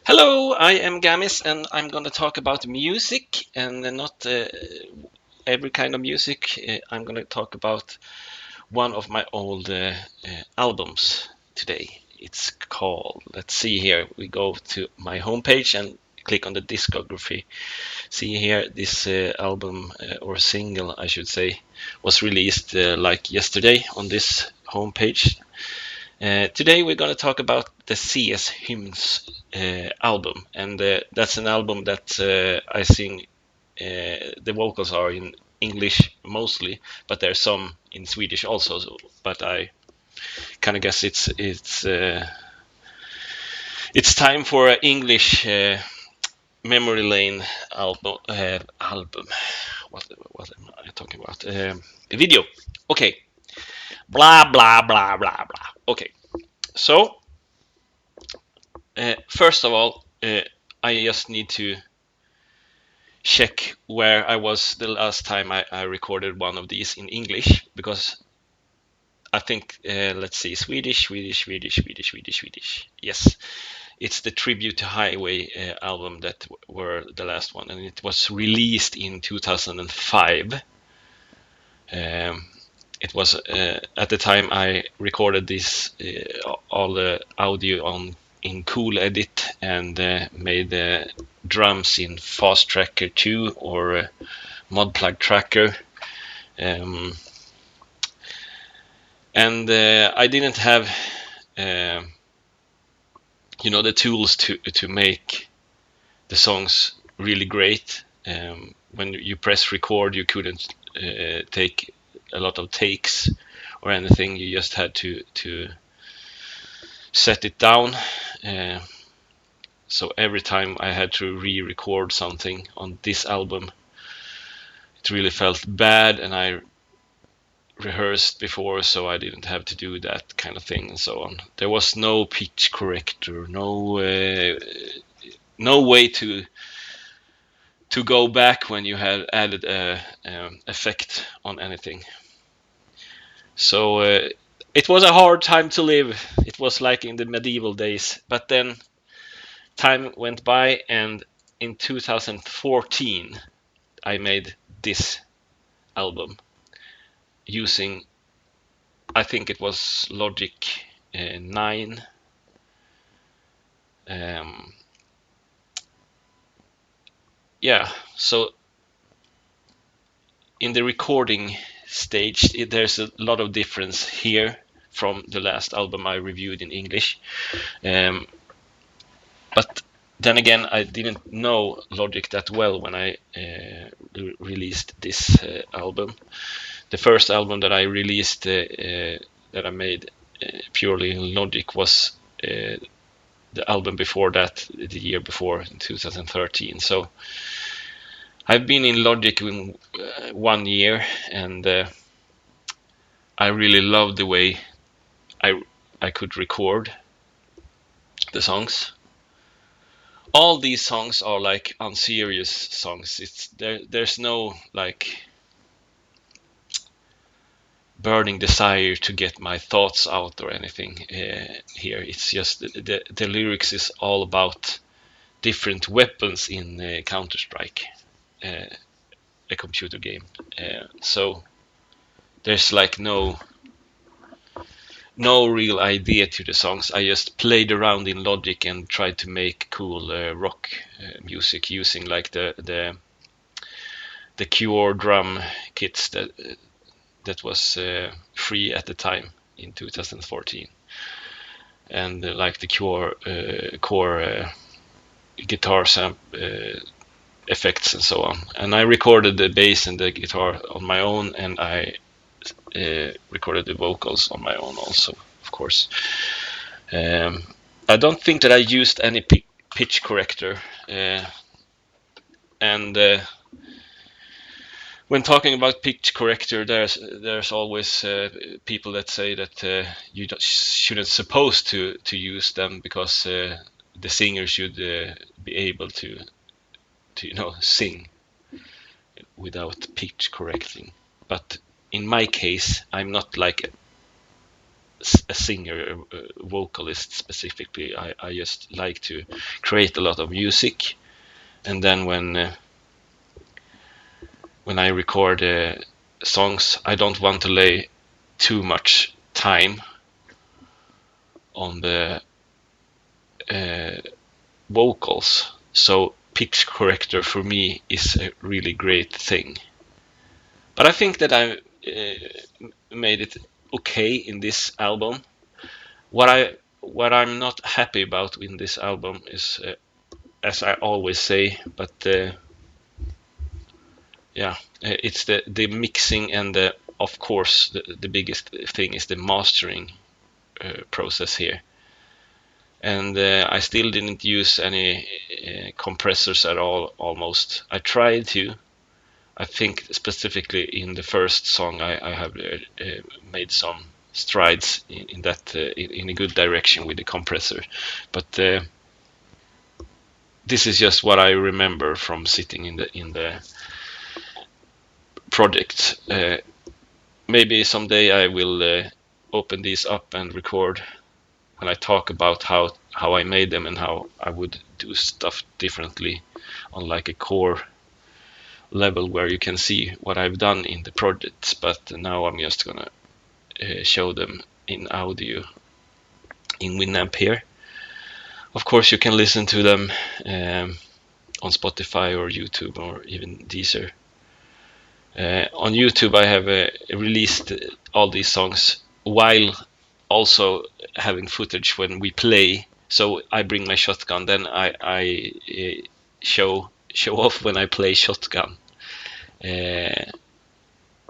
Hello, I am Gamis, and I'm going to talk about music and not every kind of music. I'm going to talk about one of my old albums today. It's called, let's see here, we go to my homepage and click on the discography. See here, this album or single, I should say, was released like yesterday on this homepage. Today we're going to talk about the CS Hymns album, and that's an album that I sing. The vocals are in English mostly, but there's some in Swedish also. But I kind of guess it's time for an English memory lane album. What am I talking about? Video. Okay. Blah blah blah blah blah. Okay. So first of all, I just need to check where I was the last time I recorded one of these in English, because I think, let's see, Swedish. Yes, it's the Tribute to Highway album that were the last one, and it was released in 2005. It was at the time I recorded this all the audio on in Cool Edit and made the drums in Fast Tracker 2 or Modplug Tracker, um, and I didn't have uh, the tools to make the songs really great. When you press record, you couldn't take a lot of takes or anything. You just had to set it down. Uh, so every time I had to re-record something on this album, it really felt bad, and I rehearsed before, so I didn't have to do that kind of thing and so on. There was no pitch corrector, no way to go back when you had added a effect on anything. So it was a hard time to live. It was like in the medieval days. But then time went by, and in 2014, I made this album using, I think it was Logic 9. Um, yeah, so in the recording stage, there's a lot of difference here from the last album I reviewed in English. Um, but then again, I didn't know Logic that well when I released this album. The first album that I released, that I made purely in Logic, was the album before that, the year before, in 2013. So I've been in Logic in 1 year, and I really loved the way I could record the songs. All these songs are like unserious songs. There's no like burning desire to get my thoughts out or anything here. It's just the lyrics is all about different weapons in Counter-Strike, uh, a computer game. So there's like no real idea to the songs. I just played around in Logic and tried to make cool rock music using like the Cure drum kits that was free at the time in 2014, and like the Cure core guitar effects and so on. And I recorded the bass and the guitar on my own, and I recorded the vocals on my own also, of course. Um, I don't think that I used any pitch corrector, and when talking about pitch corrector, there's always people that say that you shouldn't supposed to use them, because the singer should be able to sing without pitch correcting. But in my case, I'm not like a singer, a vocalist specifically. I just like to create a lot of music, and then when I record songs, I don't want to lay too much time on the vocals. So pitch corrector for me is a really great thing. But I think that I made it okay in this album. What I'm not happy about in this album is, as I always say, but it's the mixing, and of course the biggest thing is the mastering process here. And I still didn't use any compressors at all, almost. I tried to. I think specifically in the first song I have made some strides in that in a good direction with the compressor, but this is just what I remember from sitting in the project. Maybe someday I will open these up and record when I talk about how I made them and how I would do stuff differently on like a core level where you can see what I've done in the projects. But now I'm just gonna show them in audio in Winamp here. Of course you can listen to them on Spotify or YouTube or even Deezer. On YouTube I have released all these songs while also having footage when we play. So I bring my shotgun, then I show off when I play shotgun in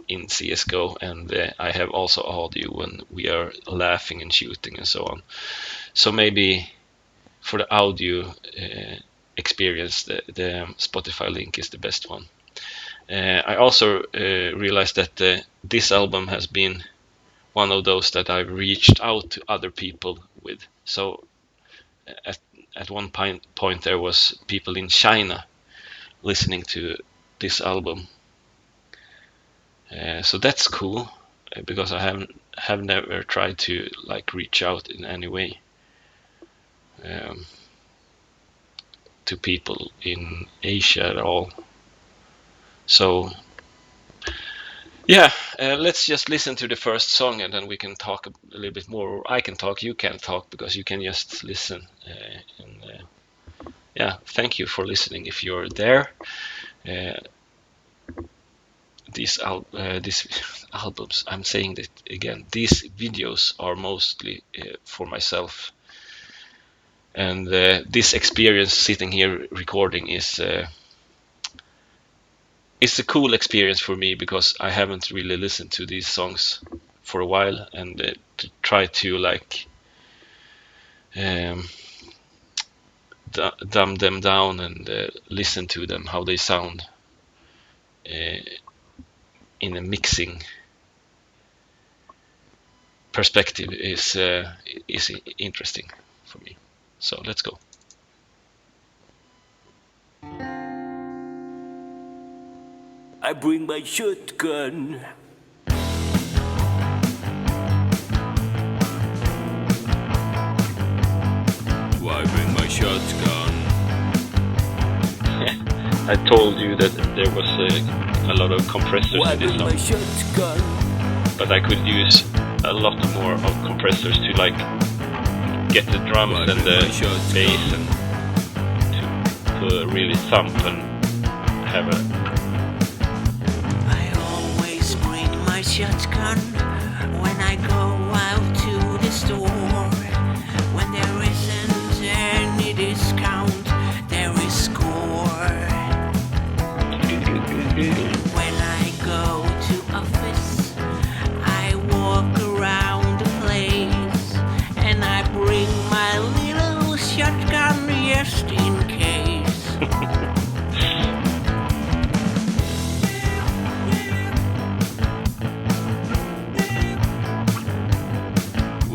CSGO, and I have also audio when we are laughing and shooting and so on. So maybe for the audio experience, the Spotify link is the best one. I also realized that this album has been one of those that I've reached out to other people with. So at one point there was people in China listening to this album. So that's cool, because I have never tried to like reach out in any way to people in Asia at all. So yeah, let's just listen to the first song and then we can talk a little bit more. Or I can talk, you can't talk, because you can just listen. Yeah, thank you for listening if you're there. These albums, I'm saying that again, these videos are mostly for myself. And this experience sitting here recording is it's a cool experience for me, because I haven't really listened to these songs for a while, and to try to like dumb them down and listen to them, how they sound in a mixing perspective is interesting for me. So let's go. I bring my shotgun. I bring my shotgun. I told you that there was a lot of compressors in this song, shotgun. but I could use a lot more of compressors to like get the drums and the bass and to really thump and have a. I always bring my shotgun when I go out to the store. When there isn't any discount, there is score. When I go to office, I walk around the place, and I bring my little shotgun just in case.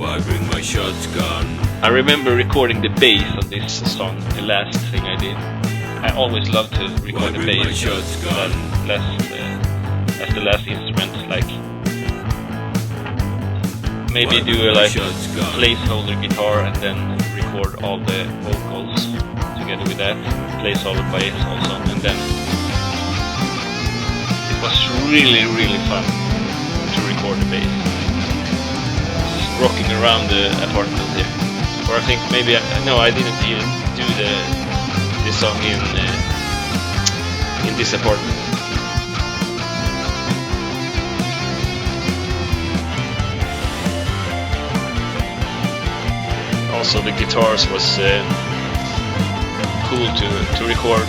I bring my shotgun. I remember recording the bass on this song, the last thing I did. I always loved to record the bass as the last instrument, like maybe do a like placeholder guitar and then record all the vocals together with that placeholder bass also, and then it was really fun to record the bass, just rocking around the apartment here. Or I think maybe I didn't even do this song in this apartment. Also, the guitars was cool to record.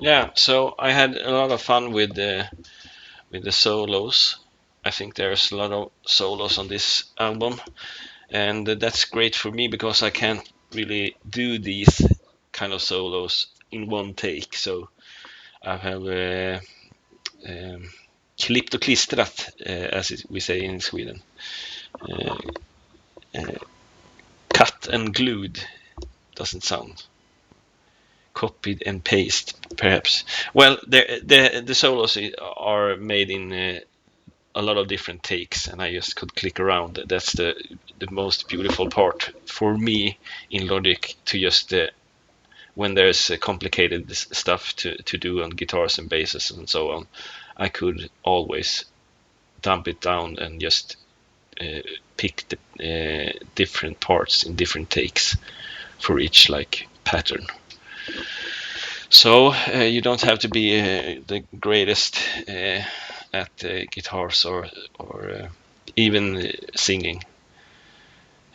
Yeah, so I had a lot of fun with the solos. I think there's a lot of solos on this album, and that's great for me because I can't really do these kind of solos in one take. So I have klippt och klistrat, as we say in Sweden. Cut and glued doesn't sound. Copied and paste, perhaps. Well, the solos are made in a lot of different takes, and I just could click around. That's the most beautiful part for me in Logic, to just when there's complicated stuff to do on guitars and basses and so on, I could always dump it down and just pick the different parts in different takes for each like pattern. So you don't have to be the greatest at guitars or even singing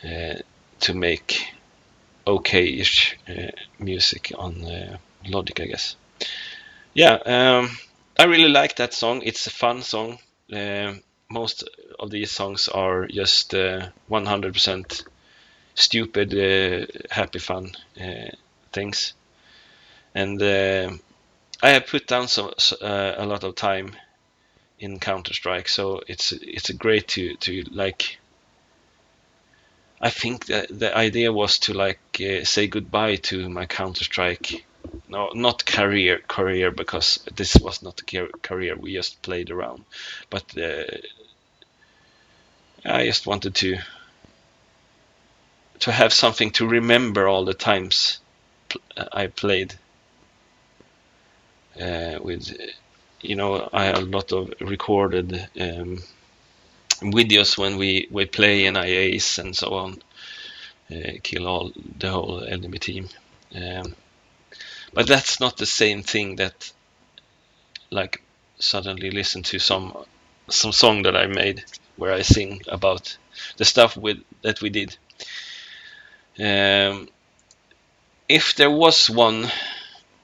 to make okay-ish music on Logic, I guess. Yeah, I really like that song. It's a fun song. Most of these songs are just 100% stupid, happy fun things. And I have put down a lot of time in Counter-Strike, so it's great to like. I think that the idea was to like say goodbye to my Counter-Strike. No, not career, because this was not a career. We just played around, but I just wanted to have something to remember all the times I played. With, I have a lot of recorded videos when we play and I ace and so on, kill the whole enemy team. But that's not the same thing that like suddenly listen to some song that I made where I sing about the stuff that we did. If there was one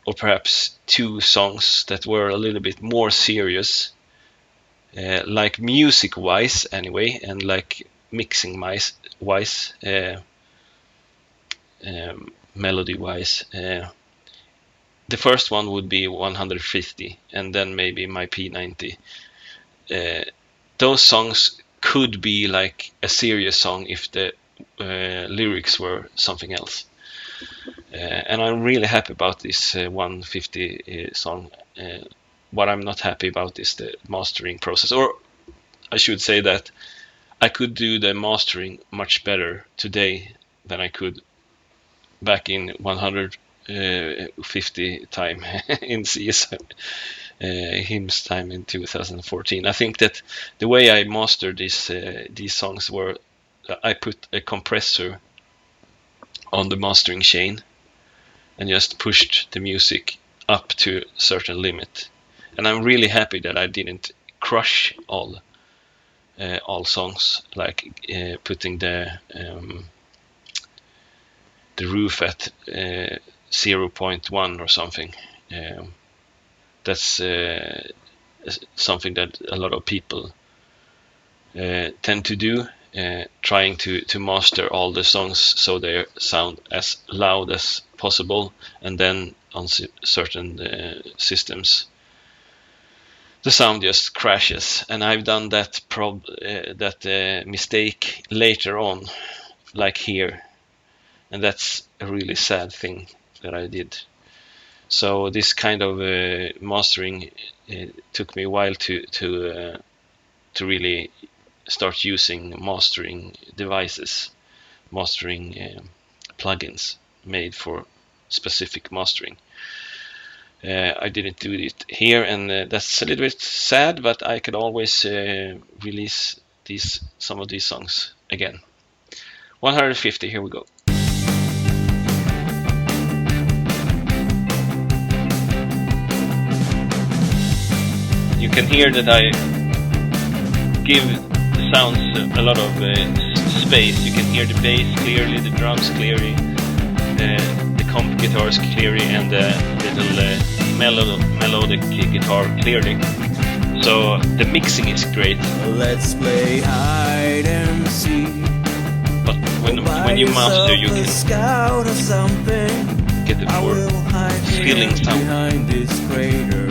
or perhaps two songs that were a little bit more serious, like music wise anyway, and like mixing wise, melody wise, the first one would be 150 and then maybe my P90. Those songs could be like a serious song if the lyrics were something else. And I'm really happy about this 150 song. What I'm not happy about is the mastering process, or I should say that I could do the mastering much better today than I could back in 150 time in CS hymns time in 2014. I think that the way I mastered these songs were I put a compressor on the mastering chain and just pushed the music up to a certain limit. And I'm really happy that I didn't crush all all songs, like putting the roof at 0.1 or something. That's something that a lot of people tend to do, trying to master all the songs so they sound as loud as possible, and then on certain systems the sound just crashes. And I've done that mistake later on, like here, and that's a really sad thing that I did. So this kind of mastering took me a while to really start using mastering devices, mastering plugins made for specific mastering. I didn't do it here, and that's a little bit sad, but I could always release some of these songs again. 150, here we go. You can hear that I give the sounds a lot of space. You can hear the bass clearly, the drums clearly, the comp guitars clearly, and the little melodic guitar clearly. So the mixing is great. Let's play hide and seek. But when you master, you can scout or something. get the more feeling sound. Behind this crater,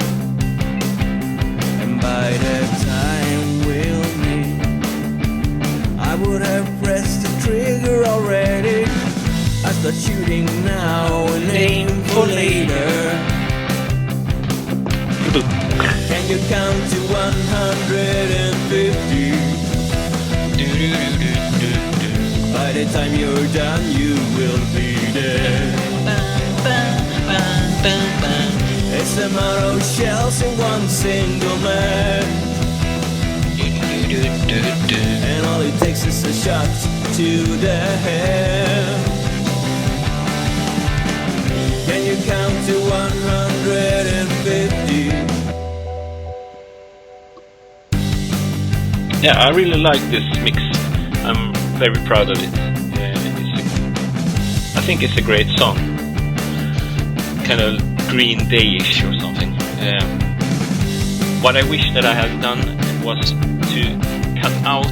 and by that time we'll meet. I would have pressed the trigger already. I start shooting now and aim for later. Can you count to 150? By the time you're done, you will be dead. It's the amount of shells in one single man, and all it takes is a shot to the head. Can you count to 150? Yeah, I really like this mix. I'm very proud of it. I think it's a great song. Kind of Green Day-ish or something. What I wish that I had done was to cut out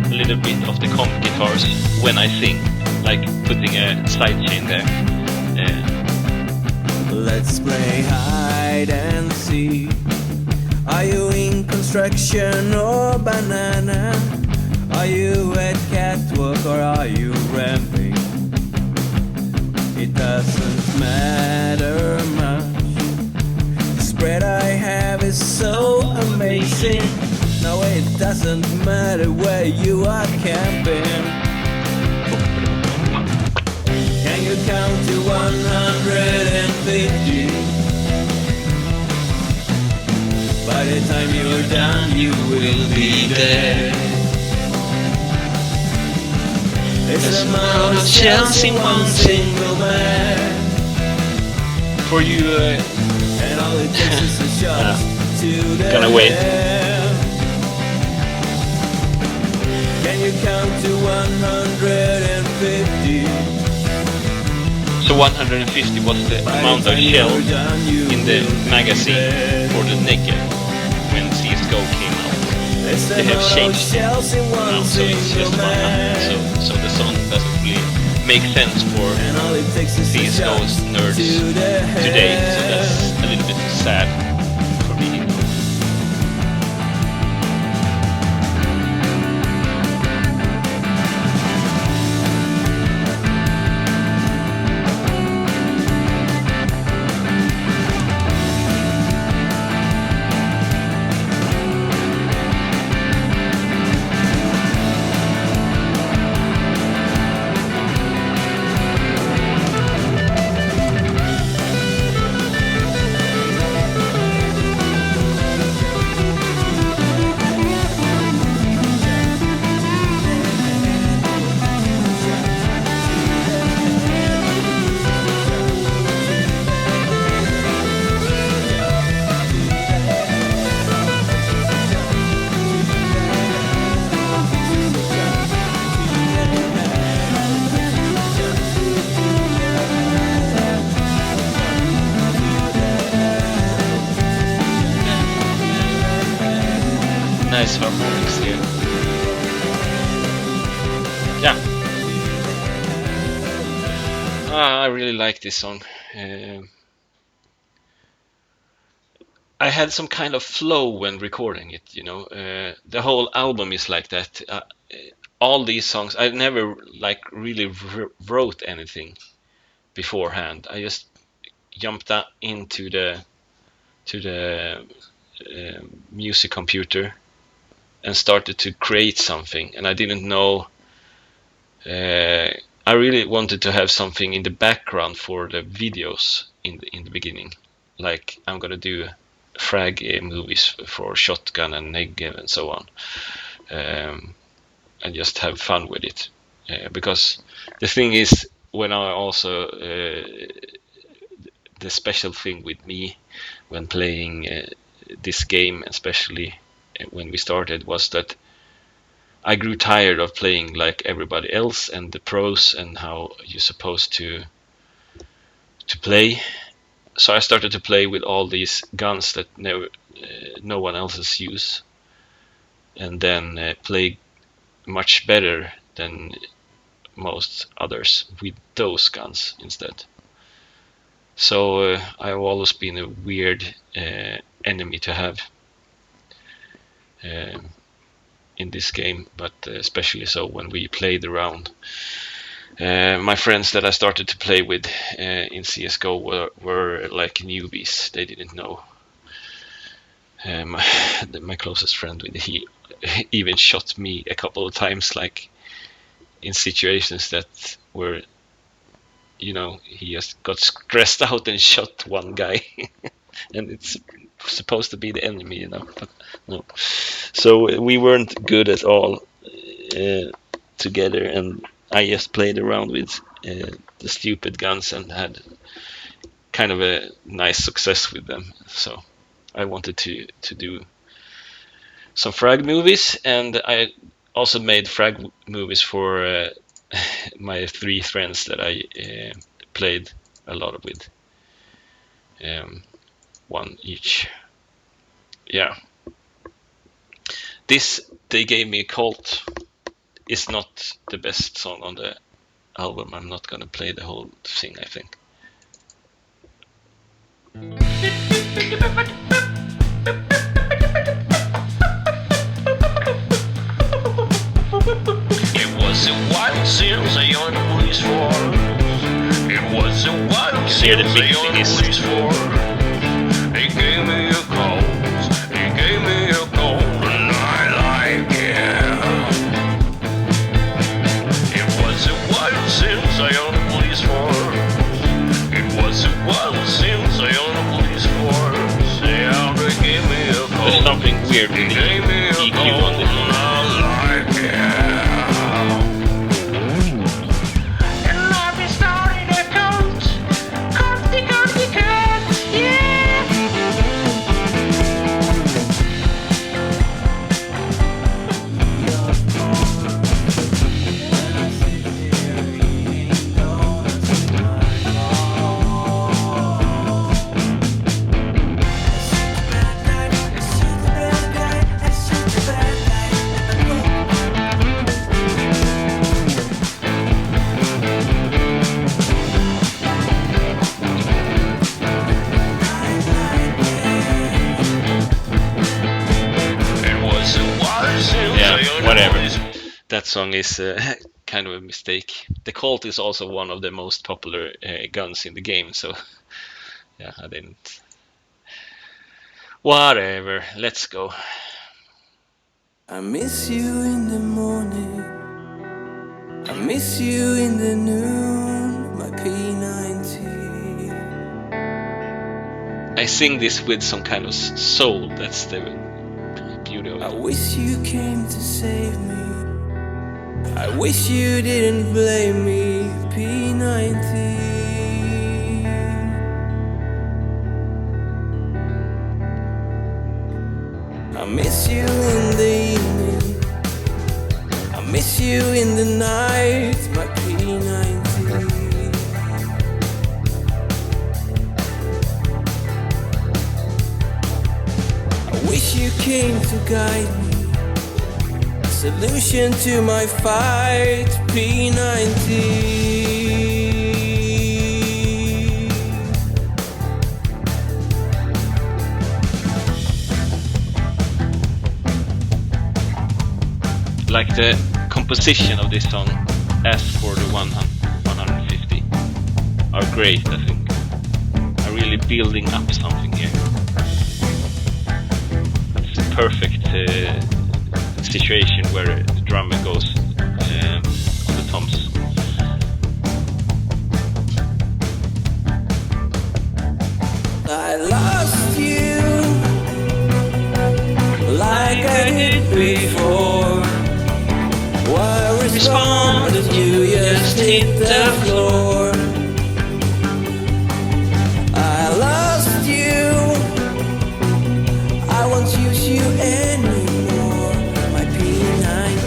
a little bit of the comp guitars when I sing, like putting a sidechain there. Let's play hide and seek. Are you in construction or banana? Are you at catwalk or are you ramping? It doesn't matter much. The spread I have is so amazing. No, it doesn't matter where you are camping. Can you count to 150? By the time you're done, you will be dead. It's the amount of shells in one single man. For you, and all it takes is a shot to the gonna wait. head. Can you count to 150? So 150 was the amount of shells in the magazine for the Naked when CSGO came out. They have changed it now, so it's just 100. So the song doesn't really make sense for CSGO's nerds today. So that's a little bit sad for me. nice harmonics here. Yeah. I really like this song. I had some kind of flow when recording it, you know. The whole album is like that. All these songs, I never like really wrote anything beforehand. I just jumped into the music computer and started to create something, and I didn't know. I really wanted to have something in the background for the videos in the beginning, like I'm gonna do frag movies for Shotgun and Negev and so on, and just have fun with it. Because the thing is, when I also the special thing with me when playing this game, especially when we started, was that I grew tired of playing like everybody else and the pros and how you're supposed to play. So I started to play with all these guns that no one else use, and then play much better than most others with those guns instead. So I've always been a weird enemy to have in this game, but especially so when we played around. My friends that I started to play with in CSGO were like newbies. They didn't know. My closest friend, he even shot me a couple of times, like in situations that were, you know, he just got stressed out and shot one guy. And it's supposed to be the enemy, you know, but no. So we weren't good at all together, and I just played around with the stupid guns and had kind of a nice success with them. So I wanted to do some frag movies, and I also made frag movies for my 3 friends that I played a lot with. 1 each. Yeah. This They Gave Me a Colt is not the best song on the album. I'm not gonna play the whole thing, I think. It was a while since I on the police force. It was a while Hear the since I on the mixing is- police force. They gave me a call. They gave me a call, and I like it. It was a while since I on the police force. It was a while since I on the police force. Yeah, they gave me a call. There's something weird with the Gave me a EQ call, on this and one. I like it. And I've been starting a cult, yeah. It was a while since Yeah, I on the whatever. police force. That song is kind of a mistake. The Colt is also one of the most popular guns in the game, so yeah, I didn't. Whatever, let's go. I miss you in the morning, I miss you in the noon, my P90. I sing this with some kind of soul. That's the beauty of I it. wish you came to save me, I wish you didn't blame me, P90. I miss you in the evening, I miss you in the night, my P90. I wish you came to guide me, solution to my fight, P90. Like the composition of this song, as for the 150, are great. I think are really building up something here. It's a perfect situation where the drummer goes on the toms. I lost you like I did before. Why respond if you just hit the floor? I lost you, I won't use you anymore, my P90.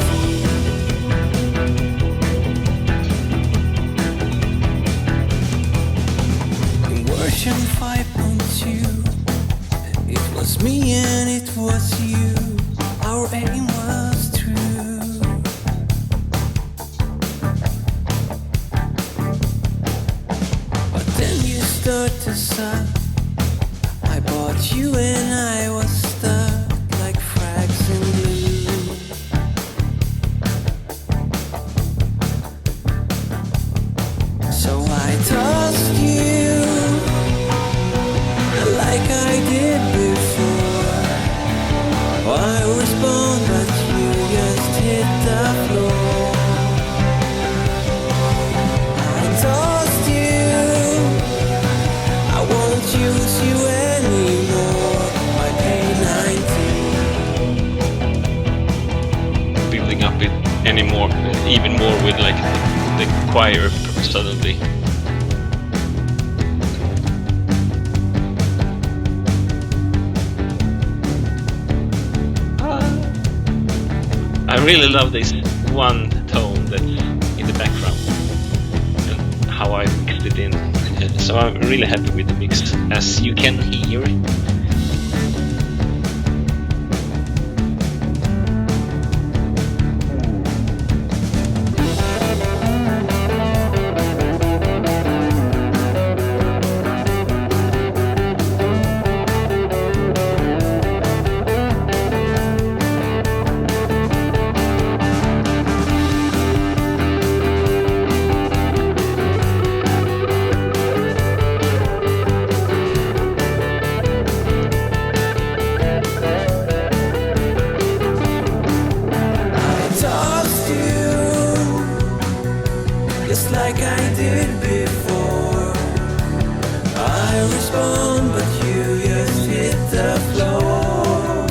In version 5.2, it was me and it was you, our aim was true. Start to suck. I bought you and I was stuck like frags in blue. So I tossed you like I did before. I respond but you just hit the floor. I tossed you, I won't use you anymore, my P90. Building up it anymore, even more with like the choir suddenly. I really love this one tone that's in the background and how I mixed it in. So I'm really happy with the mix, as you can hear. Just like I did before. I respond, but you just hit the floor.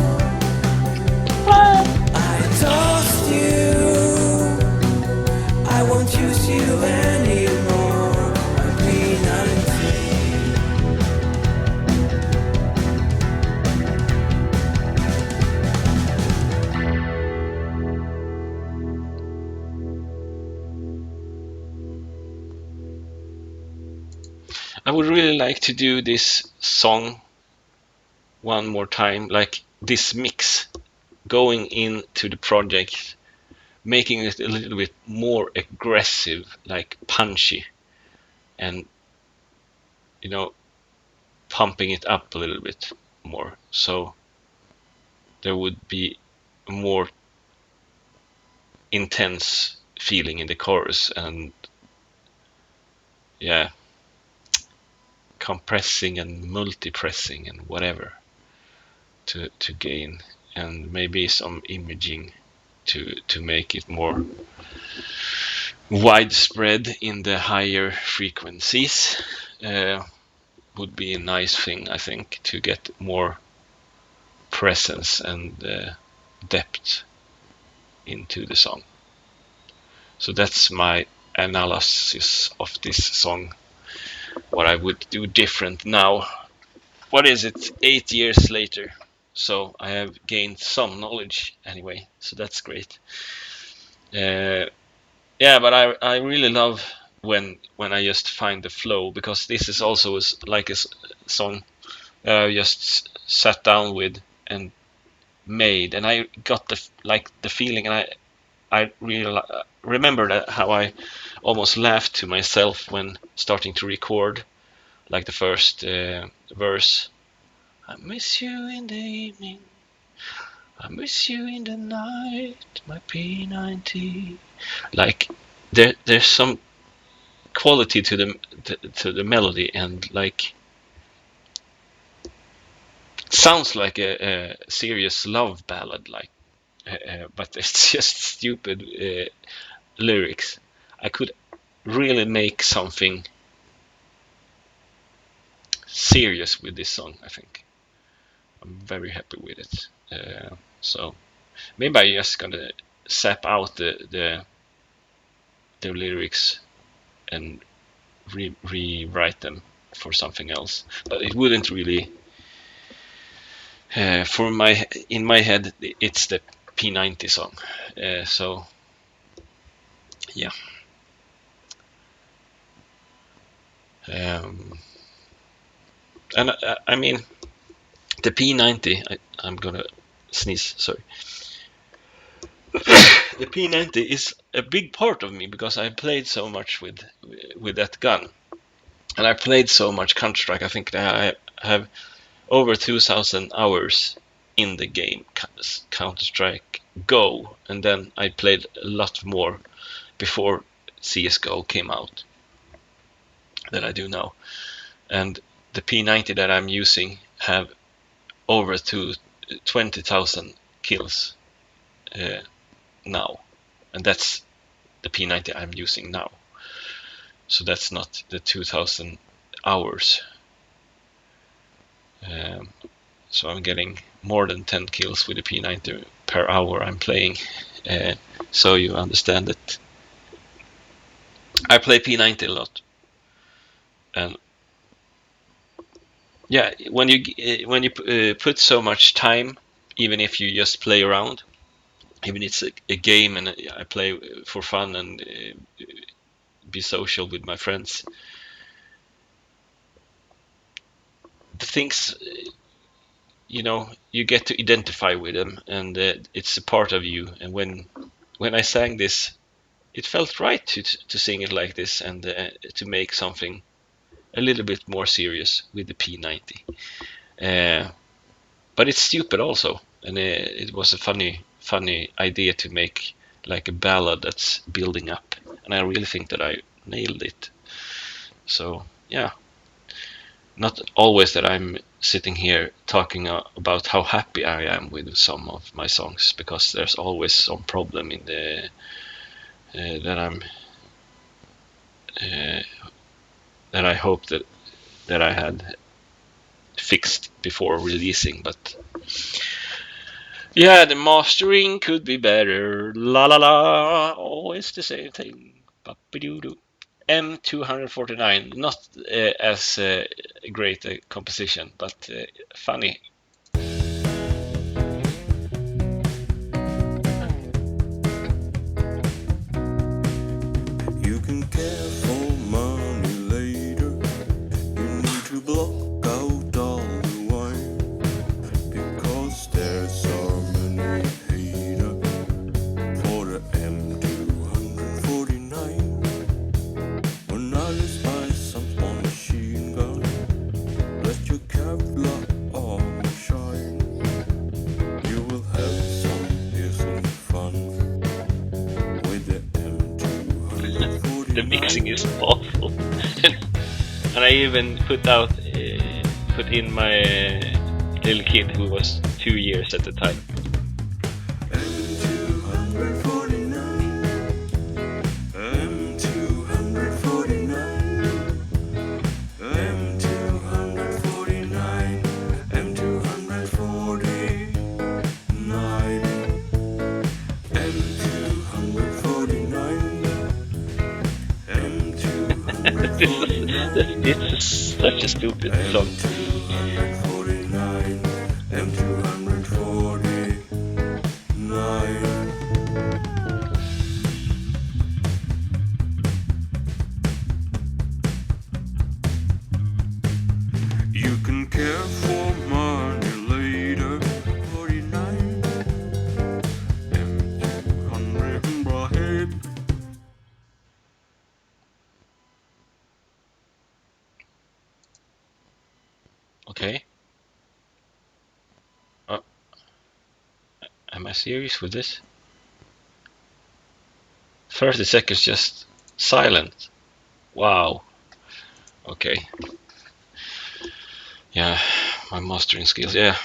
I tossed you, I won't use you anymore, my P90. I would really like to do this song one more time, like this mix, going into the project, making it a little bit more aggressive, like punchy, and pumping it up a little bit more, so there would be a more intense feeling in the chorus, and yeah, compressing and multi-pressing and whatever to gain, and maybe some imaging to make it more widespread in the higher frequencies. Would be a nice thing, I think, to get more presence and depth into the song. So that's my analysis of this song, what I would do different now. What is it, 8 years later? So I have gained some knowledge anyway, so that's great. Yeah, but I really love when I just find the flow, because this is also like a song I just sat down with and made, and I got the feeling, and I really remember that how I almost laughed to myself when starting to record, like the first verse. I miss you in the evening, I miss you in the night, my P90. Like there's some quality to the melody, and like sounds like a serious love ballad, like but it's just stupid lyrics. I could really make something serious with this song. I think I'm very happy with it. So maybe I'm just gonna sap out the lyrics and rewrite them for something else. But it wouldn't really. In my head, it's the P90 song. So yeah. And I mean, the P90. I'm gonna sneeze. Sorry. The P90 is a big part of me because I played so much with that gun, and I played so much Counter-Strike. I think that I have over 2,000 hours in the game Counter-Strike Go, and then I played a lot more before CSGO came out than I do now. And the P90 that I'm using have over 20,000 kills now, and that's the P90 I'm using now. So that's not the 2,000 hours. So I'm getting more than 10 kills with the P90 per hour I'm playing. So you understand that I play P90 a lot. And yeah, when you put so much time, even if you just play around, even it's a game and I play for fun and be social with my friends, the things, you get to identify with them, and it's a part of you. And when I sang this, it felt right to sing it like this, and to make something a little bit more serious with the P90. But it's stupid also, and it was a funny idea to make like a ballad that's building up, and I really think that I nailed it. So yeah, not always that I'm sitting here talking about how happy I am with some of my songs, because there's always some problem in the that I hope that I had fixed before releasing. But yeah, the mastering could be better. La la la, always the same thing. Ba-ba-doo-doo. M249, not as great a composition, but funny. You can care for money later. You need to block out all the wine, because there's so many haters for the M249. When I just buy some machine gun, let your Kevlar armor shine. You will have some decent fun with the M249. The mixing is awful. And I even put in my little kid, who was 2 years at the time. M249, M249, M249, M249, M249, It's such a stupid song. M249, M249. You can care for money later, 49. Okay. Am I serious with this? 30 seconds just silent. Wow. Okay. Yeah, my mastering skills. Yeah,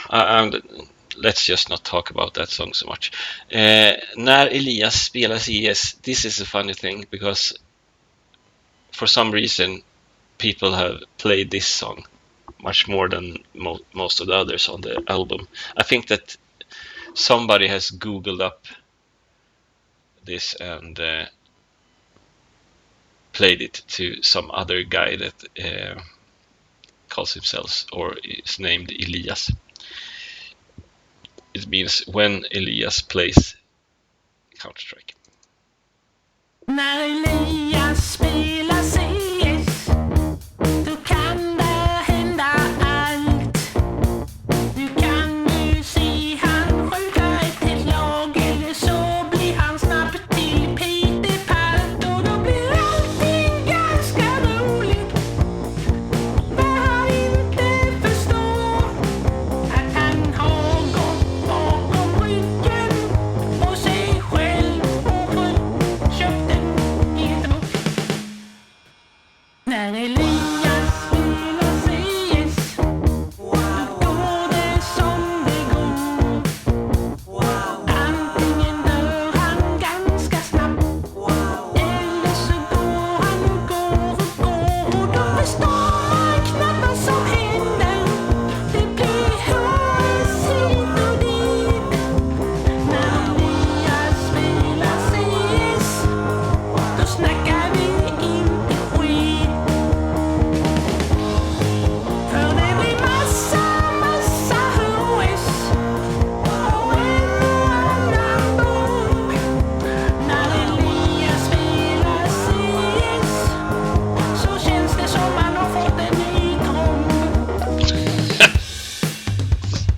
let's just not talk about that song so much. När Elias spelar CS, this is a funny thing because for some reason people have played this song much more than most of the others on the album. I think that somebody has googled up this and played it to some other guy that calls himself or is named Elias. It means when Elias plays Counter-Strike. När Elias spelar CS, då kan det hända allt. Du kan ju se han skjuta ett helt lag, eller så blir han snabbt till Peter Palt. Och då blir allting ganska roligt. Vad han inte förstår, att han har gått bakom ryggen och sig själv och köpt en e-bok. När Elias spelar CS, då går det som det går. Antingen dör han ganska snabbt, eller så går han och går och går. Och då förstår man knappt vad som händer. Det blir hus hit och dit. När Elias spelar CS, då snackar vi inte skit. För det blir massa HS och en och annan bomb. När Elias spelar CS, så känns det som man har fått en ny dröm.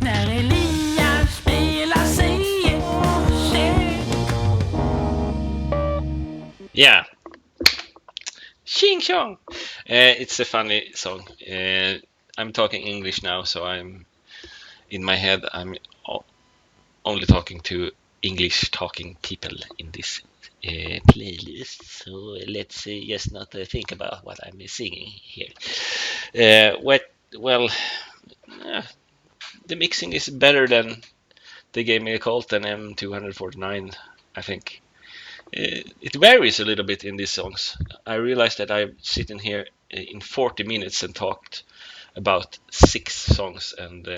När Elias spelar CS. Yeah. Ching chong. It's a funny song. I'm talking English now, so I'm in my head. I'm only talking to English talking people in this playlist. So let's just not think about what I'm singing here. The mixing is better than they gave me a Colton M249, I think. It varies a little bit in these songs. I realized that I'm sitting here in 40 minutes and talked about 6 songs and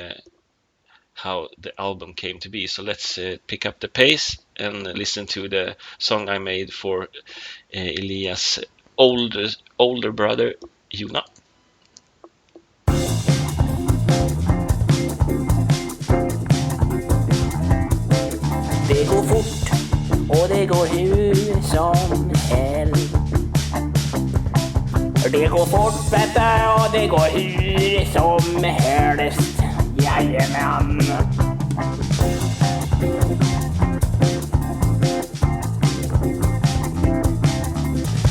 how the album came to be. So let's pick up the pace and listen to the song I made for Elias' older brother, Jona. Det går fort och det går hur som helst. Det går fort vet du, och det går hur som helst. Jajamän.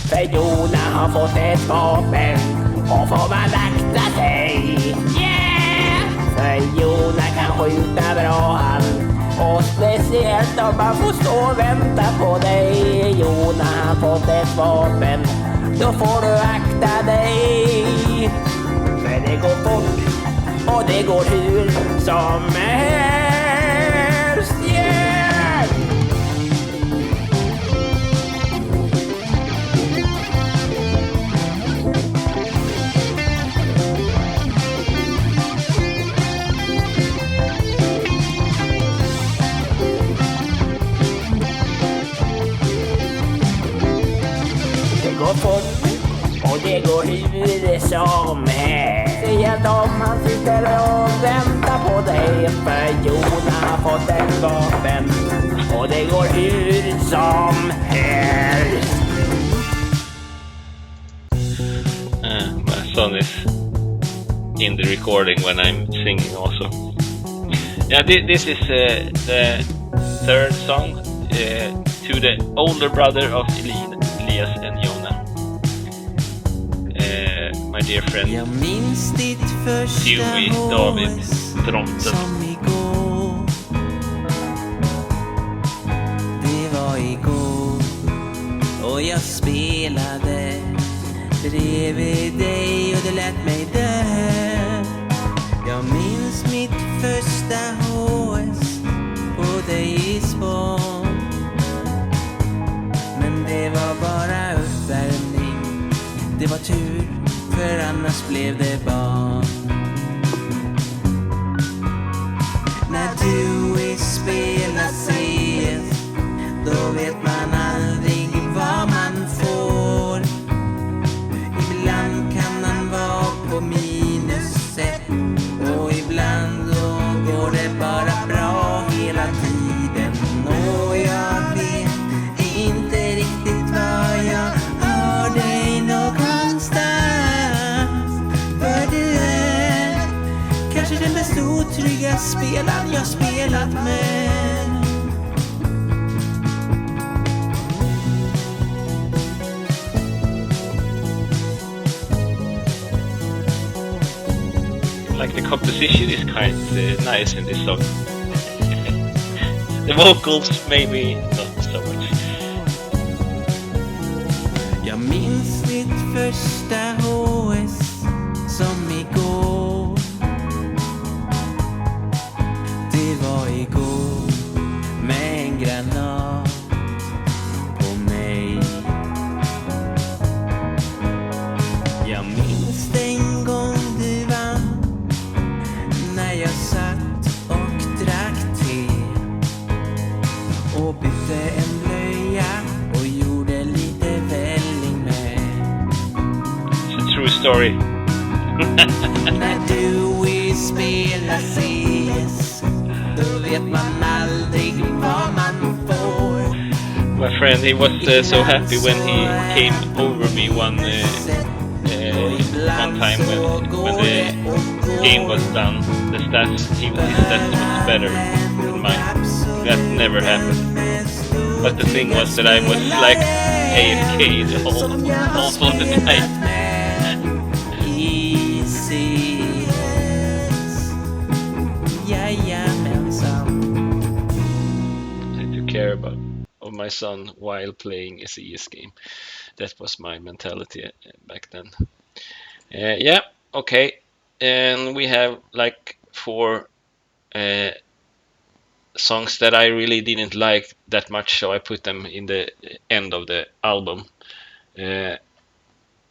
För Jona har fått ett vapen och får man akta sig. Yeah! För Jona kan skjuta bra han. Och speciellt om man får stå och vänta på dig. Jona har fått ett vapen, då får du akta dig. För det går fort och det går hur som helst. Yeah! Det går fort och det går hur som helst. Speciellt om man sitter och väntar på dig. För Jona har fått ett vapen och det går hur som helst. My son is in the recording when I'm singing also. Yeah, this is the third song to the older brother of Elias and Jona. my dear friend Jag minns ditt första Huey David OS Drotten. som igår. Det var igår och jag spelade bredvid dig och det lät mig dö. Jag minns mitt första OS på dig i Spång. Men det var bara uppvärmning. Det var tur, för annars blev det barn. När du spelar CS, då vet man aldrig vad man får. Ibland kan man vara på minus 1 och ibland då går det bara bra hela tiden. Och jag vet inte riktigt vad jag har dig någonstans. För du är kanske den mest otrygga spelaren jag spelat med. Like the composition is kind nice in this song. The vocals maybe not so much. Jag minns ditt första OS som igår. Det var igår med en granat på mig. Jag minns den gång du vann, när jag satt och drack te och bytte en blöja och gjorde lite välling med. It's a true story. När du spelar CS, då vet man aldrig vad man får. My friend, he was so happy when he came over me one time when the game was done. The stats, his stats was better than mine. That never happened. But the thing was that I was like AFK the whole the time. I took care of my son while playing a CS game. That was my mentality back then. Yeah, okay. And we have like 4 songs that I really didn't like that much, so I put them in the end of the album.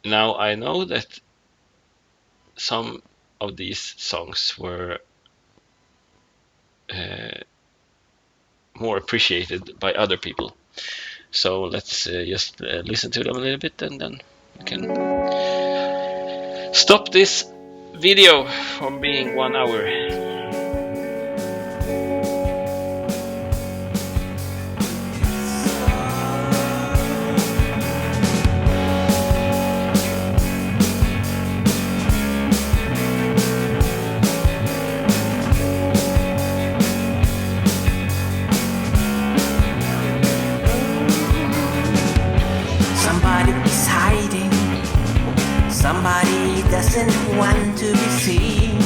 Now I know that some of these songs were more appreciated by other people. So let's just listen to them a little bit, and then we can stop this video from being 1 hour. Somebody doesn't want to be seen.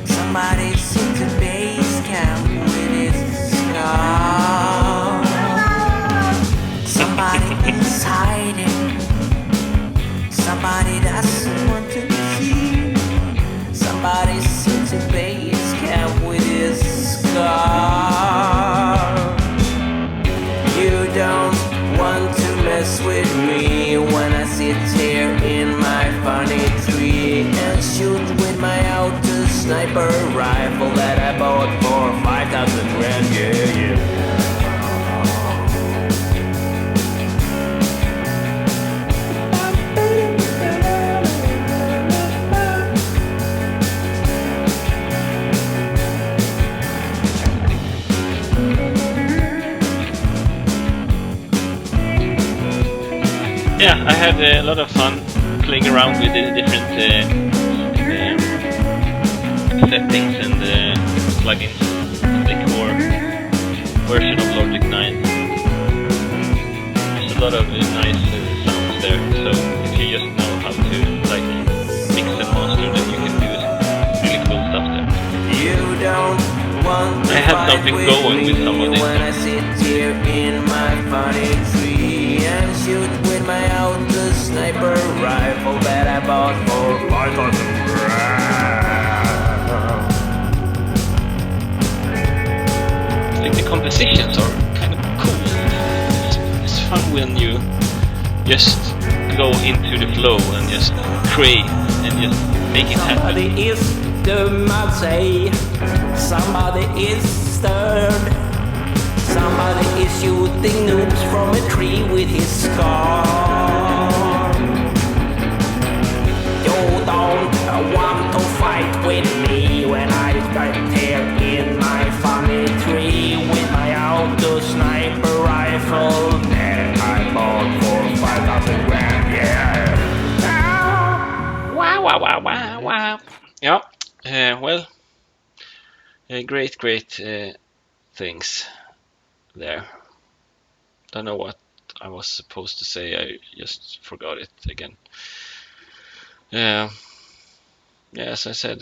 Somebody's in the base camp with his scar. Somebody is hiding. Somebody doesn't want to be seen. Somebody's in the base camp with his scar. You don't want to mess with me when I sit here in my funny tree and shoot with my auto sniper rifle that I bought for 5,000 grand, yeah, yeah. Yeah, I had a lot of fun playing around with the different settings and plugins. The core version of Logic 9. There's a lot of nice sounds there, so if you just know how to like something going with some of this. When I sit here in my funny tree and shoot with my auto sniper rifle that I bought for 5,000 Like the compositions are kind of cool. It's fun when you just go into the flow and just create and just make it happen. Somebody is dum, I'd say. Somebody is stirred. Somebody is shooting noobs from a tree with his scar. You don't want to fight with me when I stand here in my funny tree with my auto sniper rifle that I bought for 5,000 grand. Yeah. Wow. Yeah. Well, great things there. Don't know what I was supposed to say. I just forgot it again. Yeah, as I said,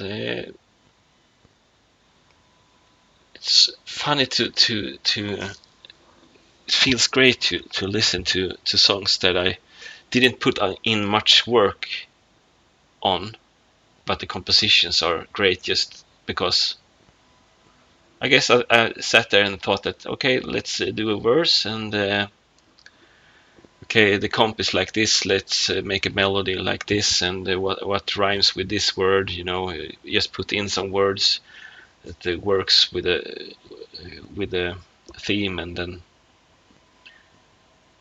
it's funny to it feels great to listen to songs that I didn't put in much work on, but the compositions are great just because I guess I sat there and thought that, okay, let's do a verse, and okay, the comp is like this, let's make a melody like this, and what rhymes with this word, you know, just put in some words that works with the theme, and then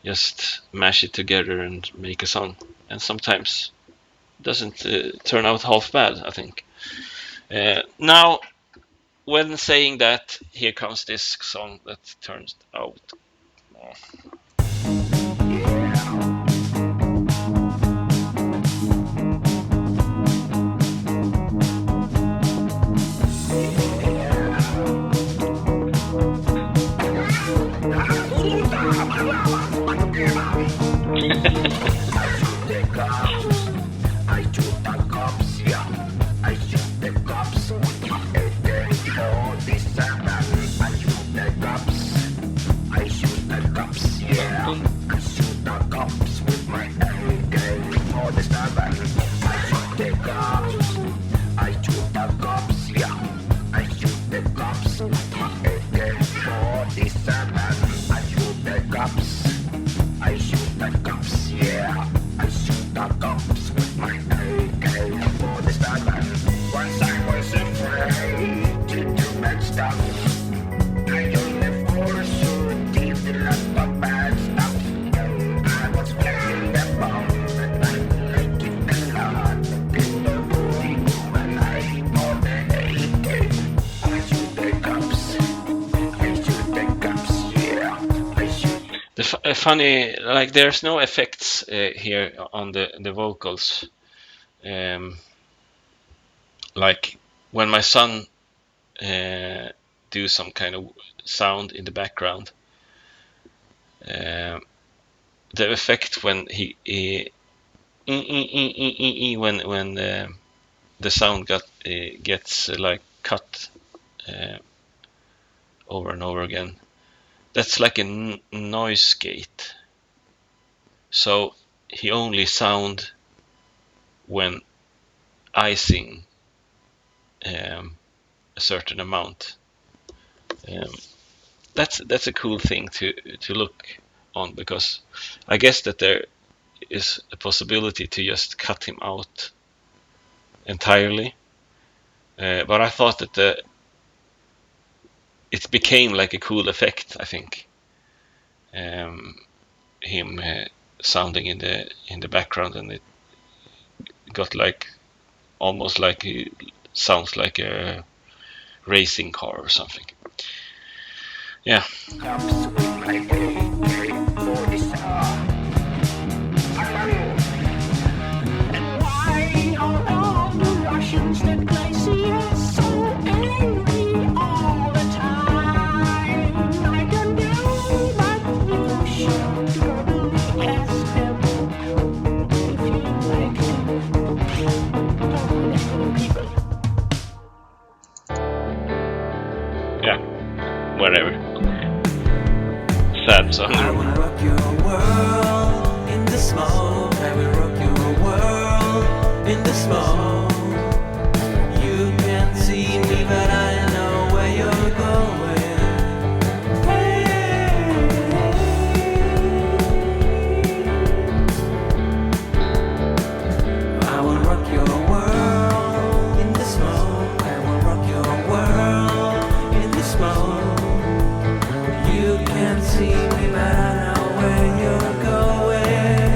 just mash it together and make a song. And sometimes it doesn't turn out half bad, I think. Now, when saying that, here comes this song that turns out. Funny, like there's no effects here on the vocals, like when my son do some kind of sound in the background, the effect when he when the sound gets like cut over and over again, that's like a noise gate. So he only sound when I sing a certain amount. That's a cool thing to look on, because I guess that there is a possibility to just cut him out entirely. But I thought that it became like a cool effect, I think. Him sounding in the background, and it got like almost like he sounds like a racing car or something. Yeah. whatever. Sad I song. will rock your world in the smoke. I will rock your world in the smoke. You can't see me, but I know where you're going. I will rock your world in the smoke. I will rock your world in the smoke. You can't see me, but I know where you're going.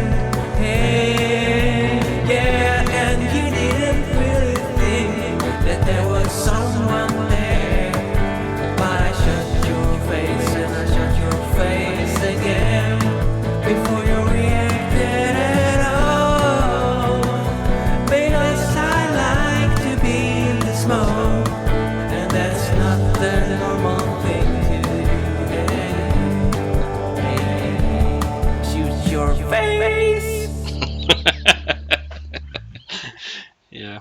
Hey, yeah, and you didn't really think that there was someone there. But I shut your face and I shut your face again before you reacted at all. Because I like to be in the smoke, and that's not the normal thing to do. Shoot your face. Yeah.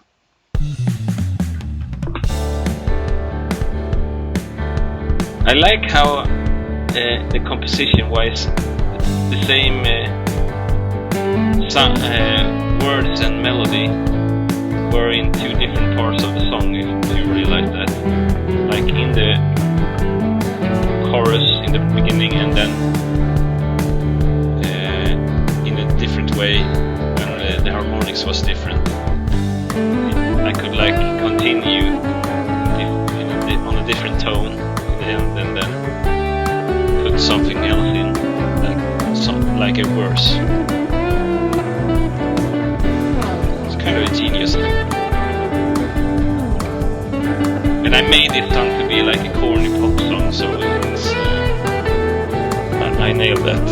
I like how the composition-wise, the same words and melody were in two different parts of the song. If you realize that, like in the chorus in the beginning, and then in a different way when the harmonics was different. I could like continue on a different tone and then put something else in, like a verse. It's kind of genius. And I made this song to be like a corny pop song, so it's I nailed that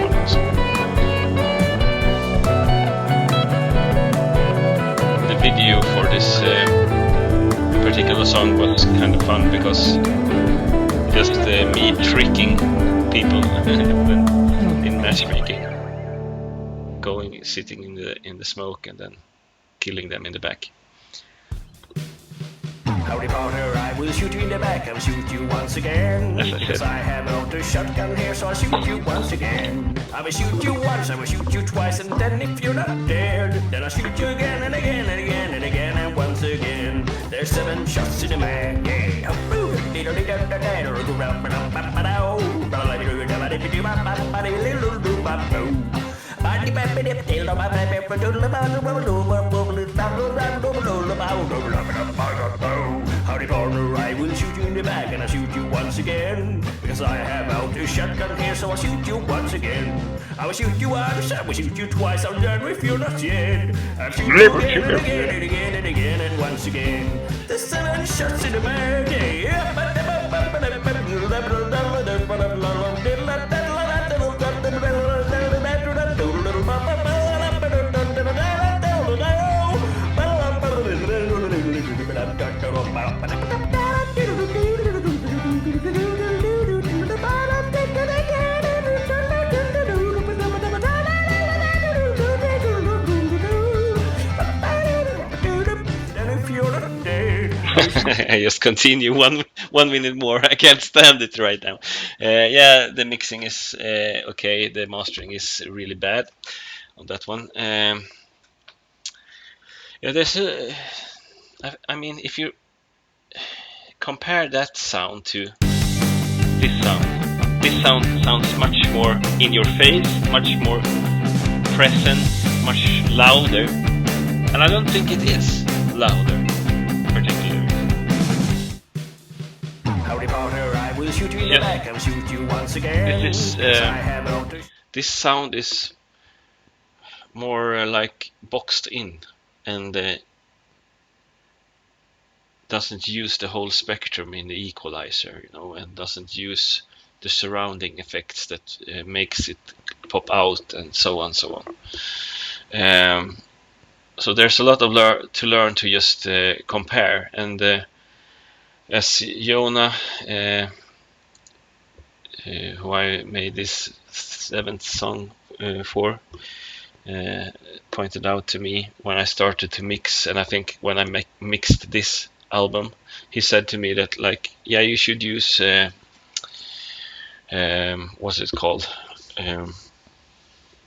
one also. The video for this particular song was kind of fun because just me tricking people in matchmaking, sitting in the smoke and then killing them in the back. Howdy partner, I will shoot you in the back, I will shoot you once again. As I Because said. I have out a shotgun here, so I'll shoot you once again. I will shoot you once, I will shoot you twice, and then if you're not dead, then I'll shoot you again and again and again and again and once again. There's 7 shots in the mag, yeah. Howdy partner, I will shoot you in the back and I'll shoot you once again. Because I have out a shotgun here, so I'll shoot you once again. I will shoot you once, I will shoot you twice, I'm done if you're not dead. I'll shoot you again and again and again and again and once again. There's 7 shots in the bag, yeah. I just continue one minute more. I can't stand it right now. Yeah, the mixing is okay. The mastering is really bad on that one. Yeah, there's I mean, if you compare that sound to this sound sounds much more in your face, much more present, much louder, and I don't think it is louder particularly. Howdy partner, I will shoot you in the Yes. back, I will shoot you once again. This is, Because I have out a This sound is more like boxed in and doesn't use the whole spectrum in the equalizer, you know, and doesn't use the surrounding effects that makes it pop out and so on, so on. So there's a lot of to learn to just compare, and as Jonah, who I made this 7th song for, pointed out to me when I started to mix, and I think when I mixed this album, he said to me that, like, yeah, you should use what's it called?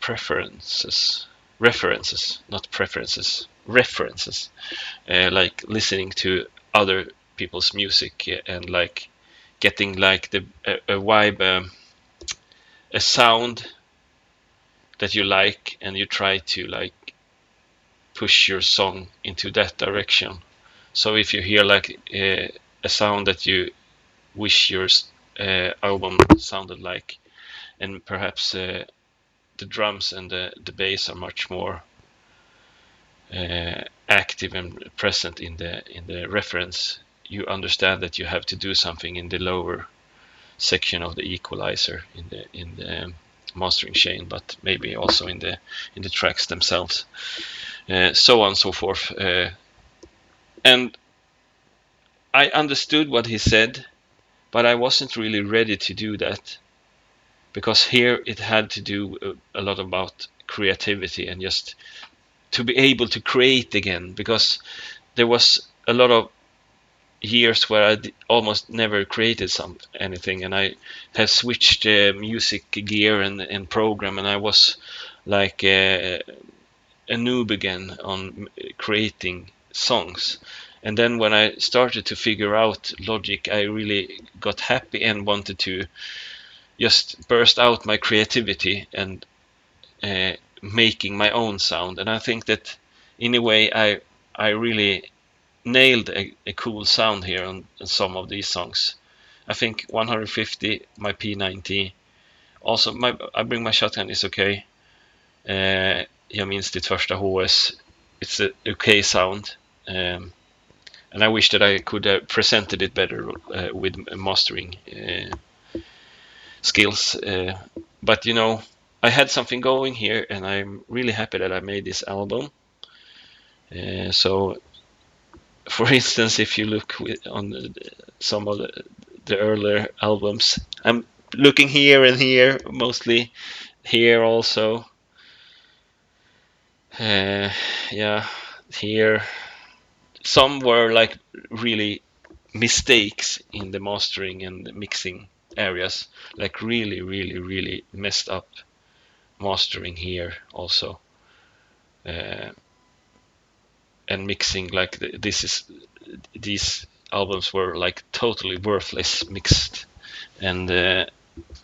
References, not preferences, references. Like listening to other people's music and like getting like a vibe, a sound that you like, and you try to like push your song into that direction. So if you hear like a sound that you wish your album sounded like, and perhaps the drums and the bass are much more active and present in the reference, you understand that you have to do something in the lower section of the equalizer in the mastering chain, but maybe also in the tracks themselves, so on and so forth. And I understood what he said, but I wasn't really ready to do that, because here it had to do a lot about creativity and just to be able to create again, because there was a lot of years where I almost never created anything, and I have switched music gear and program, and I was like a noob again on creating songs. And then when I started to figure out Logic, I really got happy and wanted to just burst out my creativity and making my own sound. And I think that in a way I really nailed a cool sound here on some of these songs. I think 150, my P90, also I Bring My Shotgun is okay. Jag minns ditt första HS, it's a okay sound. And I wish that I could have presented it better with mastering skills. But you know, I had something going here, and I'm really happy that I made this album. So, for instance, if you look on some of the earlier albums, I'm looking here and here, mostly here also. Yeah, here. Some were like really mistakes in the mastering and mixing areas, like really messed up mastering here also, and mixing like these albums were like totally worthless mixed. And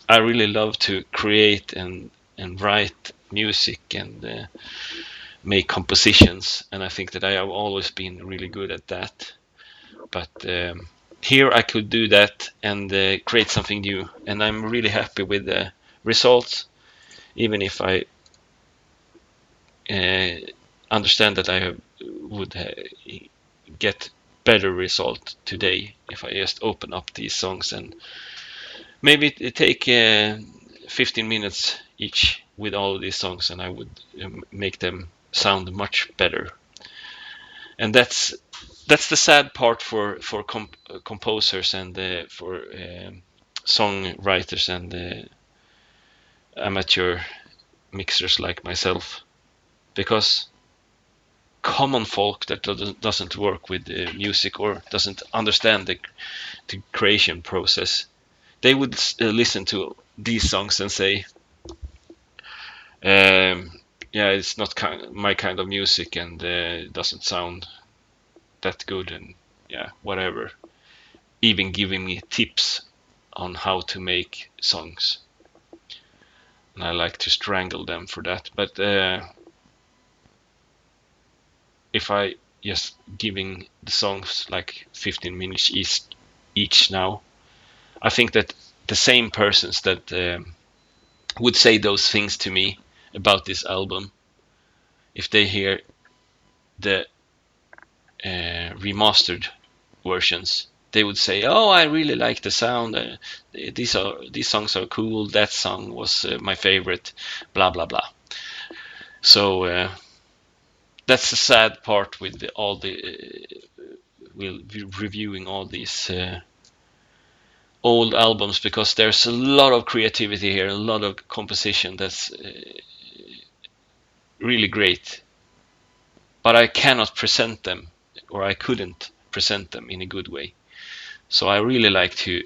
I really love to create and write music and make compositions, and I think that I have always been really good at that. But here I could do that and create something new, and I'm really happy with the results, even if I understand that I would get better result today if I just open up these songs, and maybe it take 15 minutes each with all of these songs, and I would make them sound much better. And that's the sad part for composers and for songwriters and amateur mixers like myself, because common folk that doesn't work with music or doesn't understand the creation process, they would listen to these songs and say, yeah, it's not my kind of music, and it doesn't sound that good, and yeah, whatever, even giving me tips on how to make songs, and I like to strangle them for that. But if I just giving the songs like 15 minutes each now, I think that the same persons that would say those things to me about this album, if they hear the remastered versions, they would say, "Oh, I really like the sound. These songs are cool. That song was my favorite." Blah blah blah. So that's the sad part with reviewing all these old albums, because there's a lot of creativity here, a lot of composition that's really great, but I cannot present them, or I couldn't present them in a good way. So I really like to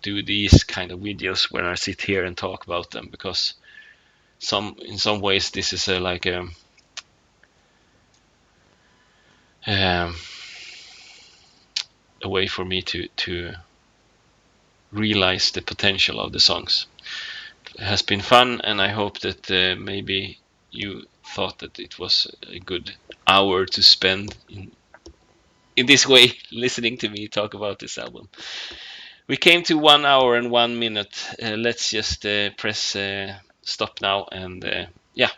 do these kind of videos when I sit here and talk about them, because in some ways this is like a way for me to realize the potential of the songs. It has been fun, and I hope that maybe you thought that it was a good hour to spend in this way, listening to me talk about this album. We came to 1 hour and 1 minute. Let's just press stop now, and yeah,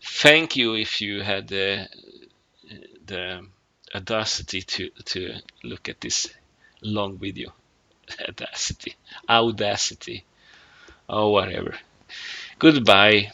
thank you if you had the audacity to look at this long video. Audacity, or whatever. Goodbye.